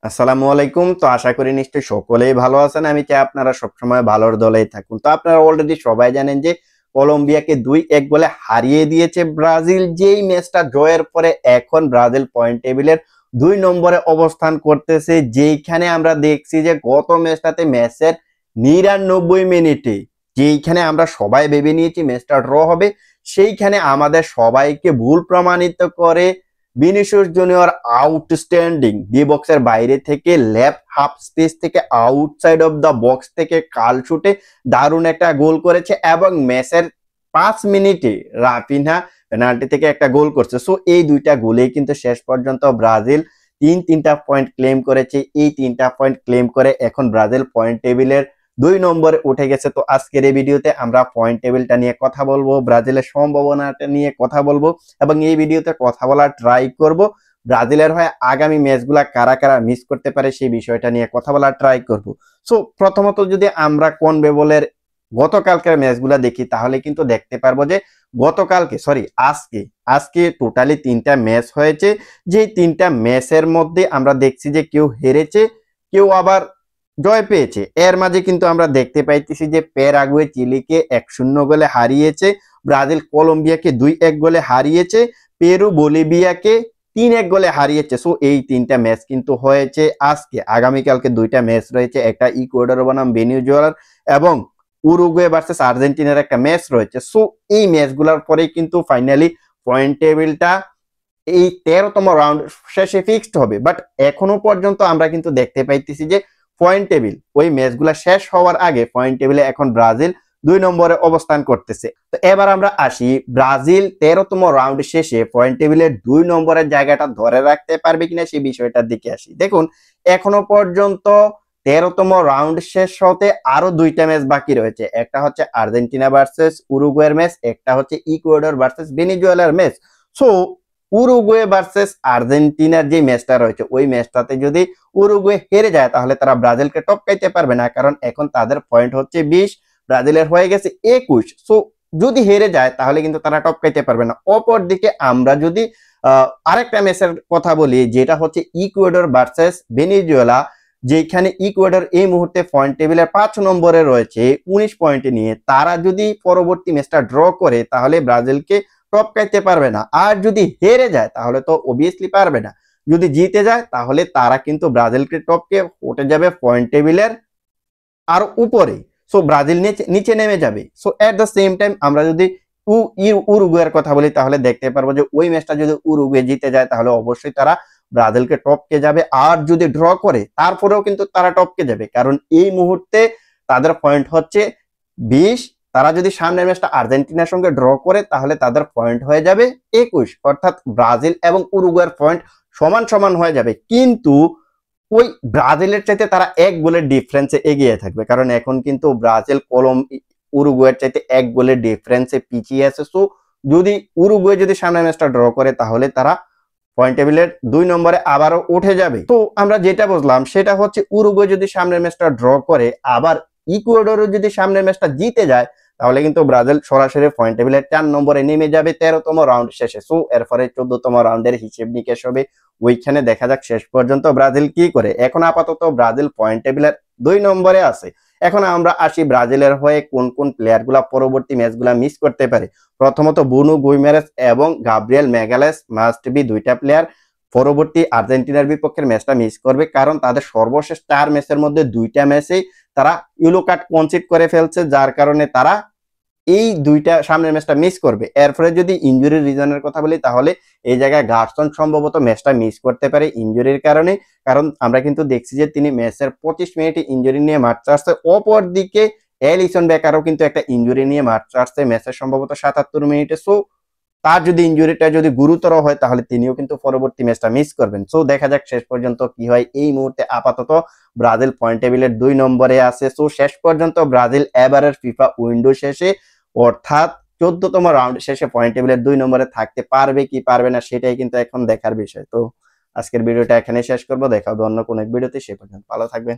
আসসালামু আলাইকুম। তো আশা করি নিশ্চয়ই সকলেই ভালো আছেন। আমি চাই আপনারা সবসময় ভালোর দলেই থাকুন। তো আপনারা অলরেডি সবাই জানেন যে কলম্বিয়াকে 2-1 গোলে হারিয়ে দিয়েছে ব্রাজিল। যেই ম্যাচটা জয়ের পরে এখন ব্রাজিল পয়েন্ট টেবিলের 2 নম্বরে অবস্থান করতেছে। যেইখানে আমরা দেখছি যে গত ম্যাচটাতে ম্যাচের 99 মিনিটে যেইখানে আমরা সবাই ভেবে নিয়েছি ম্যাচটা ড্র হবে, সেইখানে আমাদের সবাইকে ভুল প্রমাণিত করে ভিনিসিয়াস জুনিয়র আউটস্ট্যান্ডিং, ডি বক্সের বাইরে থেকে লেফট হাফ স্পেস থেকে আউটসাইড অফ দা বক্স থেকে কাল শুটে দারুণ একটা গোল করেছে এবং ম্যাচের 5 মিনিটে রাফিনহা পেনাল্টি থেকে একটা গোল করছে। সো এই দুইটা গোলেই কিন্তু শেষ পর্যন্ত ব্রাজিল তিনটা পয়েন্ট ক্লেম করেছে। এই 3টা পয়েন্ট ক্লেম করে এখন ব্রাজিল পয়েন্ট টেবিলের 2 নম্বরে উঠে গেছে। তো আজকের এই ভিডিওতে আমরা পয়েন্ট টেবিলটা নিয়ে কথা বলবো, ব্রাজিলের সম্ভাবনাটা নিয়ে কথা বলবো এবং এই ভিডিওতে কথা বলার ট্রাই করব ব্রাজিলের হয়ে আগামী ম্যাচগুলা কারা কারা মিস করতে পারে সেই বিষয়টা নিয়ে কথা বলার ট্রাই করব। সো প্রথমত যদি আমরা কনমেবলের গতকালকের ম্যাচগুলা দেখি তাহলে কিন্তু দেখতে পারবো যে আজকে টোটালি 3টা ম্যাচ হয়েছে। যে 3টা ম্যাচের মধ্যে আমরা দেখছি যে কেউ হেরেছে, কেউ আবার জয় পেয়েছে। এর মাঝে কিন্তু আমরা দেখতে পাইতেছি যে প্যারাগুয়ে চিলিকে 1-0 গোলে হারিয়েছে, ব্রাজিল কলম্বিয়াকে 2-1 গোলে হারিয়েছে, পেরু বলিভিয়াকে 3-1 গোলে হারিয়েছে। সো এই 3টা ম্যাচ কিন্তু হয়েছে আজকে। আগামীকালকে 2টা ম্যাচ রয়েছে, একটা ইকুয়েডর বনাম ভেনেজুয়েলার এবং উরুগুয়ে ভার্সেস আর্জেন্টিনার একটা ম্যাচ রয়েছে। সো এই ম্যাচগুলোর পরেই কিন্তু ফাইনালি পয়েন্ট টেবিলটা এই 13তম রাউন্ড শেষে ফিক্সড হবে। বাট এখনো পর্যন্ত আমরা কিন্তু দেখতে পাইতেছি যে পয়েন্ট টেবিল ওই ম্যাচগুলো শেষ হওয়ার আগে পয়েন্ট টেবিলে এখন ব্রাজিল 2 নম্বরে অবস্থান করতেছে। তো এবার আমরা আসি ব্রাজিল 13তম রাউন্ড শেষে পয়েন্ট টেবিলের 2 নম্বরের জায়গাটা ধরে রাখতে পারবে কিনা সেই বিষয়টার দিকে আসি। দেখুন, এখনো পর্যন্ত 13তম রাউন্ড শেষ হতে আরো 2টা ম্যাচ বাকি রয়েছে। একটা হচ্ছে আর্জেন্টিনা ভার্সেস উরুগুয়ের ম্যাচ, একটা হচ্ছে ইকুয়েডর ভার্সেস ভেনেজুয়েলার ম্যাচ। সো উরুগুয়ে ভার্সেস আর্জেন্টিনার যে ম্যাচটা রয়েছে ওই ম্যাচটাতে যদি উরুগুয়ে হেরে যায় তাহলে তারা ব্রাজিলকে টপকাইতে পারবে না, কারণ এখন তাদের পয়েন্ট হচ্ছে 20, ব্রাজিলের হয়ে গেছে 21। সো যদি হেরে যায় তাহলে কিন্তু তারা টপকাইতে পারবে না। অপর দিকে আমরা যদি আরেকটা ম্যাচের কথা বলি, যেটা হচ্ছে ইকুয়েডর ভার্সেস ভেনেজুয়েলা, যেখানে ইকুয়েডর এই মুহূর্তে পয়েন্ট টেবিলের 5 নম্বরে রয়েছে 19 পয়েন্টে নিয়ে, তারা যদি পরবর্তী ম্যাচটা ড্র করে তাহলে ব্রাজিলকে টপকাইতে পারবে না। আর যদি হেরে যায় তাহলে তো অবভিয়াসলি পারবে না। যদি জিতে যায় তাহলে তারা কিন্তু ব্রাজিলকে টপকে উঠে যাবে পয়েন্ট টেবিলের আর উপরে। সো ব্রাজিল নিচে নেমে যাবে। So at the same time আমরা যদি উরুগুয়ের কথা বলি তাহলে দেখতে পারবো যে ওই ম্যাচটা যদি উরুগুয়ে জিতে যায় তাহলে অবশ্যই তারা ব্রাজিলকে টপকে যাবে। আর যদি ড্র করে তারপরেও কিন্তু তারা টপকে যাবে, কারণ এই মুহূর্তে তাদের পয়েন্ট হচ্ছে 20। তারা যদি সামনের ম্যাচটা আর্জেন্টিনার সঙ্গে ড্র করে তাহলে তাদের পয়েন্ট হয়ে যাবে 21, অর্থাৎ ব্রাজিল এবং উরুগুয়ের পয়েন্ট সমান সমান হয়ে যাবে। কিন্তু ওই ব্রাজিলের চাইতে তারা 1 গোলের ডিফারেন্সে এগিয়ে থাকবে, কারণ এখন কিন্তু ব্রাজিল উরুগুয়ের চাইতে 1 গোলের ডিফারেন্সে পিছিয়ে আছে। সো যদি উরুগুয়ে যদি সামনের ম্যাচটা ড্র করে তাহলে তারা পয়েন্ট টেবিলের 2 নম্বরে আবারও উঠে যাবে। তো আমরা যেটা বুঝলাম সেটা হচ্ছে উরুগুয়ে যদি সামনের ম্যাচটা ড্র করে আবার ইকুয়েডরও যদি সামনের ম্যাচটা জিতে যায় তাহলে কিন্তু ব্রাজিল সরাসরি পয়েন্ট টেবিলের 4 নম্বরে নেমে যাবে 13তম রাউন্ড শেষে। সো এরপরে 14তম রাউন্ডের হিসেব নিকেশ হবে, ওইখানে দেখা যাক শেষ পর্যন্ত ব্রাজিল কি করে। এখন আপাতত ব্রাজিল পয়েন্ট টেবিলের 2 নম্বরে আছে। এখন আমরা আসি ব্রাজিলের হয়ে কোন কোন প্লেয়ার গুলা পরবর্তী ম্যাচগুলা মিস করতে পারে। প্রথমত বুনো গুইমেরেস এবং গাব্রিয়েল ম্যাগালেস মাস্ট বি 2টা প্লেয়ার পরবর্তী আর্জেন্টিনার বিপক্ষের ম্যাচটা মিস করবে, কারণ তাদের সর্বশেষ 4 ম্যাচের মধ্যে 2টা ম্যাচেই তারা ইয়েলো কার্ড কনসিড করে ফেলছে, যার কারণে তারা এই 2টা সামনের ম্যাচটা মিস করবে। এরপরে যদি ইনজুরি রিজনের কথা বলি তাহলে এই জায়গায় গার্সন সম্ভবত ম্যাচটা মিস করতে পারে ইনজুরির কারণে, কারণ আমরা কিন্তু দেখছি যে তিনি ম্যাচের 25 মিনিটে ইনজুরি নিয়ে মাঠ ছাড়ছে। অপর দিকে এলিসন বেকারও কিন্তু একটা ইনজুরি নিয়ে মাঠ ছাড়ছে ম্যাচের সম্ভবত 77 মিনিটে। সো তার যদি ইনজুরিটা যদি গুরুতর হয় তাহলে তিনিও কিন্তু পরবর্তী ম্যাচটা মিস করবেন। সো দেখা যাক শেষ পর্যন্ত কি হয়। এই মুহূর্তে আপাতত ব্রাজিল পয়েন্ট টেবিলের 2 নম্বরে আছে। সো শেষ পর্যন্ত ব্রাজিল এবারের ফিফা উইন্ডো শেষে অর্থাৎ 14তম রাউন্ড শেষে পয়েন্ট টেবিলের 2 নম্বরে থাকতে পারবে কি পারবে না সেটাই কিন্তু এখন দেখার বিষয়। তো আজকের ভিডিওটা এখানে শেষ করবো, দেখা হবে অন্য কোনো এক ভিডিওতে। সে পর্যন্ত ভালো থাকবেন।